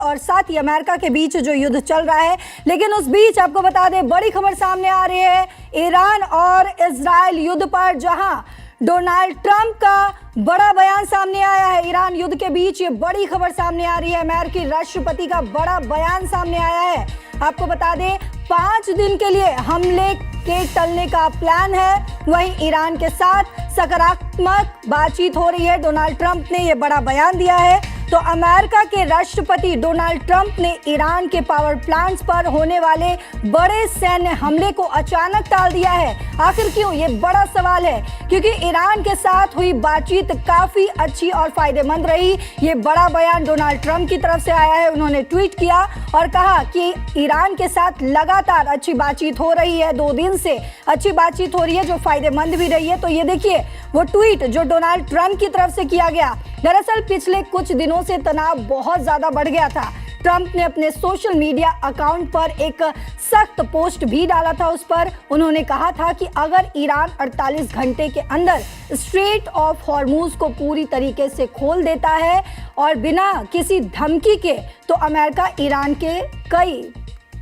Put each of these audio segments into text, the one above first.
और साथ ही अमेरिका के बीच जो युद्ध चल रहा है। लेकिन उस बीच आपको बता दें, बड़ी खबर सामने आ रही है ईरान और इजराइल युद्ध पर, जहां डोनाल्ड ट्रंप का बड़ा बयान सामने आया है। ईरान युद्ध के बीच ये बड़ी खबर सामने आ रही है, अमेरिकी राष्ट्रपति का बड़ा बयान सामने आया है। आपको बता दें 5 दिन के लिए हमले के टलने का प्लान है। वहीं ईरान के साथ सकारात्मक बातचीत हो रही है। डोनाल्ड ट्रंप ने यह बड़ा बयान दिया है। तो अमेरिका के राष्ट्रपति डोनाल्ड ट्रंप ने ईरान के पावर प्लांट्स पर होने वाले बड़े सैन्य हमले को अचानक टाल दिया है। आखिर क्यों? ये बड़ा सवाल है, क्योंकि ईरान के साथ हुई बातचीत काफी अच्छी और फायदेमंद रही। ये बड़ा बयान डोनाल्ड ट्रंप की तरफ से आया है। उन्होंने ट्वीट किया और कहा कि ईरान के साथ लगातार अच्छी बातचीत हो रही है, 2 दिन से अच्छी बातचीत हो रही है, जो फायदेमंद भी रही है। तो ये देखिए वो ट्वीट जो डोनाल्ड ट्रंप की तरफ से किया गया। दरअसल पिछले कुछ दिनों से तनाव बहुत ज्यादा बढ़ गया था। ट्रंप ने अपने सोशल मीडिया अकाउंट पर एक सख्त पोस्ट भी डाला था। उस पर उन्होंने कहा था कि अगर ईरान 48 घंटे के अंदर स्ट्रेट ऑफ हॉर्मूज को पूरी तरीके से खोल देता है और बिना किसी धमकी के, तो अमेरिका ईरान के कई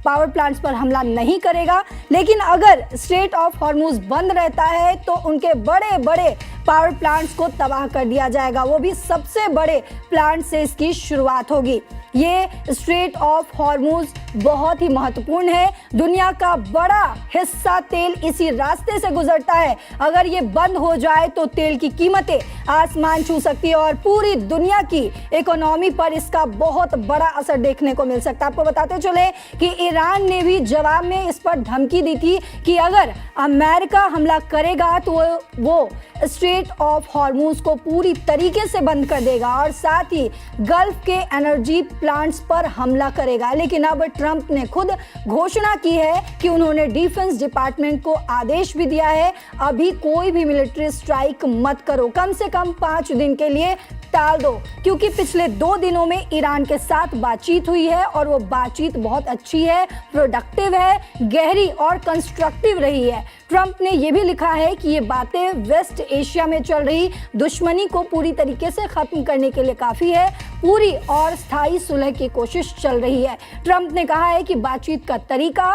पावर प्लांट्स पर हमला नहीं करेगा। लेकिन अगर स्ट्रेट ऑफ हॉर्मूज बंद रहता है तो उनके बड़े बड़े पावर प्लांट्स को तबाह कर दिया जाएगा। वो भी सबसे बड़े प्लांट से इसकी शुरुआत होगी। ये स्ट्रेट ऑफ हॉर्मूज बहुत ही महत्वपूर्ण है। दुनिया का बड़ा हिस्सा तेल इसी रास्ते से गुजरता है। अगर ये बंद हो जाए तो तेल की कीमतें आसमान छू सकती है और पूरी दुनिया की इकोनॉमी पर इसका बहुत बड़ा असर देखने को मिल सकता है। आपको बताते चले कि ईरान ने भी जवाब में इस पर धमकी दी थी कि अगर अमेरिका हमला करेगा तो वो स्ट्रेट ऑफ हॉर्मूज को पूरी तरीके से बंद कर देगा और साथ ही गल्फ के एनर्जी प्लांट्स पर हमला करेगा। लेकिन अब ट्रंप ने खुद घोषणा की है कि उन्होंने डिफेंस डिपार्टमेंट को आदेश भी दिया है, अभी कोई भी मिलिट्री स्ट्राइक मत करो, कम से कम 5 दिन के लिए टाल दो। क्योंकि पिछले 2 दिनों में ईरान के साथ बातचीत हुई है और वो बातचीत बहुत अच्छी है, प्रोडक्टिव है, गहरी और कंस्ट्रक्टिव रही है। ट्रंप ने यह भी लिखा है कि ये बातें वेस्ट एशिया में चल रही दुश्मनी को पूरी तरीके से खत्म करने के लिए काफी है, पूरी और स्थायी सुलह की कोशिश चल रही है। ट्रंप ने कहा है कि बातचीत का तरीका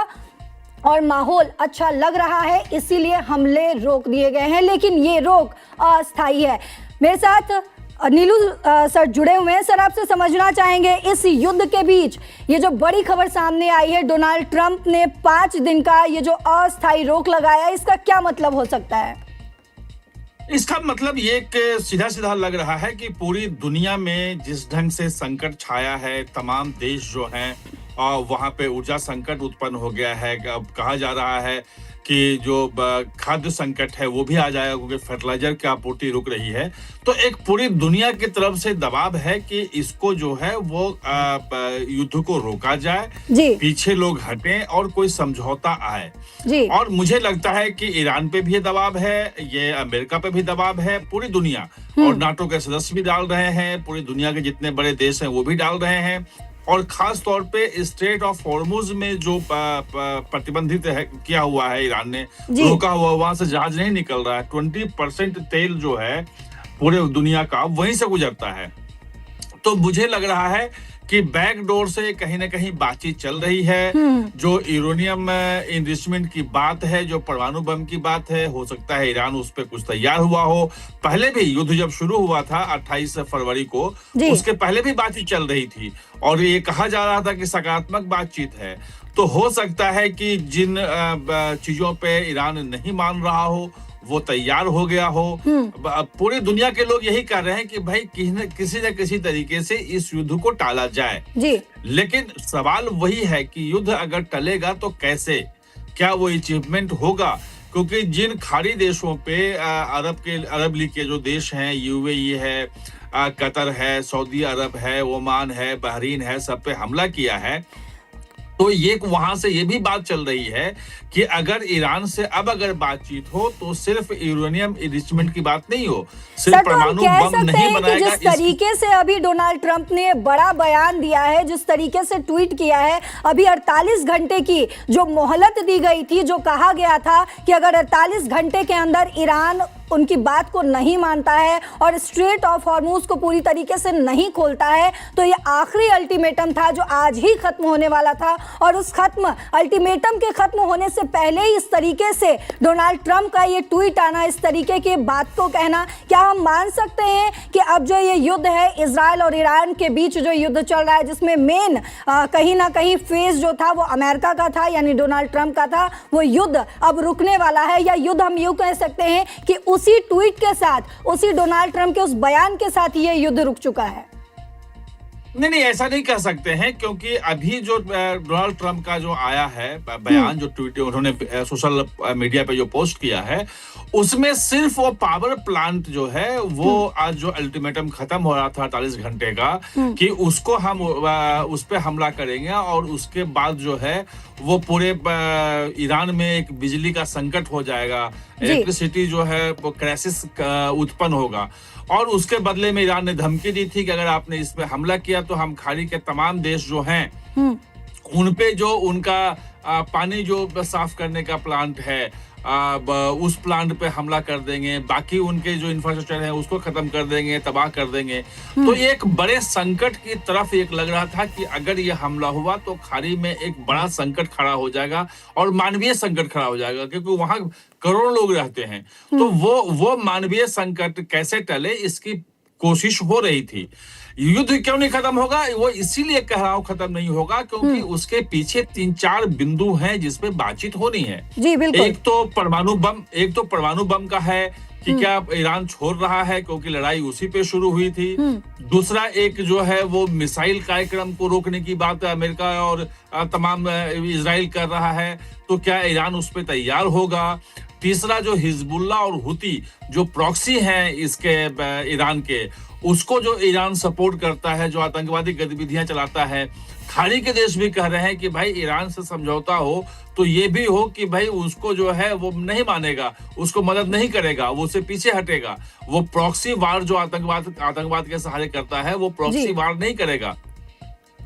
और माहौल अच्छा लग रहा है, इसीलिए हमले रोक दिए गए हैं, लेकिन ये रोक अस्थायी है। मेरे साथ नीलू सर जुड़े हुए हैं। सर, आपसे समझना चाहेंगे इस युद्ध के बीच ये जो बड़ी खबर सामने आई है, डोनाल्ड ट्रंप ने 5 दिन का ये जो अस्थायी रोक लगाया, इसका क्या मतलब हो सकता है? इसका मतलब ये कि सीधा सीधा लग रहा है कि पूरी दुनिया में जिस ढंग से संकट छाया है, तमाम देश जो हैं वहां पे ऊर्जा संकट उत्पन्न हो गया है। अब कहा जा रहा है कि जो खाद्य संकट है वो भी आ जाएगा, क्योंकि फर्टिलाइजर की आपूर्ति रुक रही है। तो एक पूरी दुनिया की तरफ से दबाव है कि इसको जो है वो युद्ध को रोका जाए, पीछे लोग हटें और कोई समझौता आए जी। और मुझे लगता है कि ईरान पे भी दबाव है, ये अमेरिका पे भी दबाव है, पूरी दुनिया, और नाटो के सदस्य भी डाल रहे हैं, पूरी दुनिया के जितने बड़े देश हैं वो भी डाल रहे हैं। और खास तौर पे स्ट्रेट ऑफ हॉर्मूज में जो प्रतिबंधित किया हुआ है ईरान ने, रोका हुआ, वहां से जहाज नहीं निकल रहा है। 20% तेल जो है पूरे दुनिया का वहीं से गुजरता है। तो मुझे लग रहा है कि बैकडोर से कहीं ना कहीं बातचीत चल रही है। जो यूरेनियम इनरिचमेंट की बात है, जो परमाणु बम की बात है, हो सकता है ईरान उस पर कुछ तैयार हुआ हो। पहले भी युद्ध जब शुरू हुआ था 28 फरवरी को, उसके पहले भी बातचीत चल रही थी और ये कहा जा रहा था कि सकारात्मक बातचीत है। तो हो सकता है कि जिन चीजों पे ईरान नहीं मान रहा हो वो तैयार हो गया हो। पूरी दुनिया के लोग यही कर रहे हैं कि भाई किसी न किसी तरीके से इस युद्ध को टाला जाए जी। लेकिन सवाल वही है कि युद्ध अगर टलेगा तो कैसे, क्या वो अचीवमेंट होगा? क्योंकि जिन खाड़ी देशों पे अरब लीग के जो देश हैं, यूएई है, कतर है, सऊदी अरब है, ओमान है, बहरीन है, सब पे हमला किया है। तो ये वहां से ये भी बात चल रही है कि अगर ईरान से अब अगर बातचीत हो तो सिर्फ यूरेनियम इनरिचमेंट की बात नहीं हो, सिर्फ परमाणु बम नहीं बनाएगा। जिस तरीके से अभी डोनाल्ड ट्रंप ने बड़ा बयान दिया है, जिस तरीके से ट्वीट किया है, अभी 48 घंटे की जो मोहलत दी गई थी, जो कहा गया था कि अगर 48 घंटे के अंदर ईरान उनकी बात को नहीं मानता है और स्ट्रेट ऑफ हॉर्मूज को पूरी तरीके से नहीं खोलता है, तो ये आखिरी अल्टीमेटम था जो आज ही खत्म होने वाला था। और उस अल्टीमेटम के खत्म होने से पहले ही इस तरीके से डोनाल्ड ट्रंप का ये ट्वीट आना, इस तरीके की बात को कहना, क्या हम मान सकते हैं कि अब जो ये युद्ध है इजराइल और ईरान के बीच जो युद्ध चल रहा है, जिसमें मेन कहीं ना कहीं फेज जो था वो अमेरिका का था, यानी डोनाल्ड ट्रंप का था, वो युद्ध अब रुकने वाला है? या युद्ध हम यूं कह सकते हैं कि उसी ट्वीट के साथ, उसी डोनाल्ड ट्रंप के उस बयान के साथ ये युद्ध रुक चुका है? नहीं, ऐसा नहीं कह सकते हैं, क्योंकि अभी जो डोनाल्ड ट्रंप का जो आया है बयान, जो ट्वीट उन्होंने सोशल मीडिया पे जो पोस्ट किया है, उसमें सिर्फ वो पावर प्लांट जो है वो आज जो अल्टीमेटम खत्म हो रहा था 48 घंटे का, कि उसको हम उस पे हमला करेंगे और उसके बाद जो है वो पूरे ईरान में एक बिजली का संकट हो जाएगा, इलेक्ट्रिसिटी जो है वो क्राइसिस उत्पन्न होगा। और उसके बदले में ईरान ने धमकी दी थी कि अगर आपने इस पे हमला किया तो हम खाड़ी के तमाम देश जो हैं उन पे जो उनका पानी जो साफ करने का प्लांट है उस प्लांट पे हमला कर देंगे, बाकी उनके जो इंफ्रास्ट्रक्चर है उसको खत्म कर देंगे, तबाह कर देंगे। तो एक बड़े संकट की तरफ एक लग रहा था कि अगर ये हमला हुआ तो खाड़ी में एक बड़ा संकट खड़ा हो जाएगा और मानवीय संकट खड़ा हो जाएगा, क्योंकि वहां करोड़ों लोग रहते हैं। तो वो मानवीय संकट कैसे टले, इसकी कोशिश हो रही थी। युद्ध क्यों नहीं खत्म होगा, वो इसीलिए कह रहा हूं खत्म नहीं होगा क्योंकि उसके पीछे 3-4 बिंदु हैं जिसपे बातचीत होनी है। जी बिल्कुल। एक तो परमाणु बम का है कि क्या ईरान छोड़ रहा है, क्योंकि लड़ाई उसी पे शुरू हुई थी। दूसरा एक जो है वो मिसाइल कार्यक्रम को रोकने की बात अमेरिका और तमाम इजराइल कर रहा है, तो क्या ईरान उस पर तैयार होगा। तीसरा जो हिजबुल्लाह और हुती जो प्रॉक्सी हैं इसके ईरान के, उसको जो ईरान सपोर्ट करता है, जो आतंकवादी गतिविधियां चलाता है, खाड़ी के देश भी कह रहे हैं कि भाई ईरान से समझौता हो तो ये भी हो कि भाई उसको जो है वो नहीं मानेगा, उसको मदद नहीं करेगा, वो उससे पीछे हटेगा। वो प्रॉक्सी वार जो आतंकवाद के सहारे करता है, वो प्रॉक्सी वार नहीं करेगा।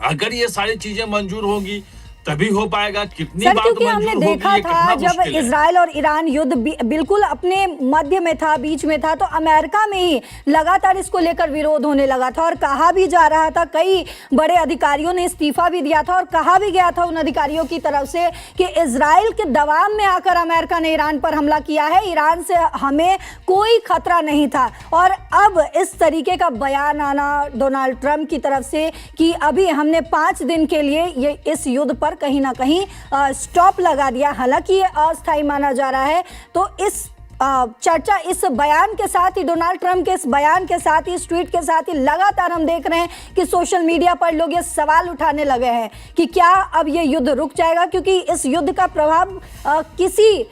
अगर ये सारी चीजें मंजूर होंगी तभी हो पाएगा। कितनी बात क्योंकि हमने देखा था जब इजराइल और ईरान युद्ध बिल्कुल अपने मध्य में था, बीच में था, तो अमेरिका में ही लगातार इसको लेकर विरोध होने लगा था और कहा भी जा रहा था, कई बड़े अधिकारियों ने इस्तीफा भी दिया था और कहा भी गया था उन अधिकारियों की तरफ से कि इजराइल के दबाव में आकर अमेरिका ने ईरान पर हमला किया है, ईरान से हमें कोई खतरा नहीं था। और अब इस तरीके का बयान आना डोनाल्ड ट्रंप की तरफ से कि अभी हमने 5 दिन के लिए ये इस युद्ध पर कहीं ना कहीं स्टॉप लगा दिया, हालांकि ये अस्थायी माना जा रहा है। तो इस चर्चा, इस बयान के साथ ही, डोनाल्ड ट्रंप के इस बयान के साथ ही, इस ट्वीट के साथ ही लगातार हम देख रहे हैं कि सोशल मीडिया पर लोग ये सवाल उठाने लगे हैं कि क्या अब ये युद्ध रुक जाएगा, क्योंकि इस युद्ध का प्रभाव किसी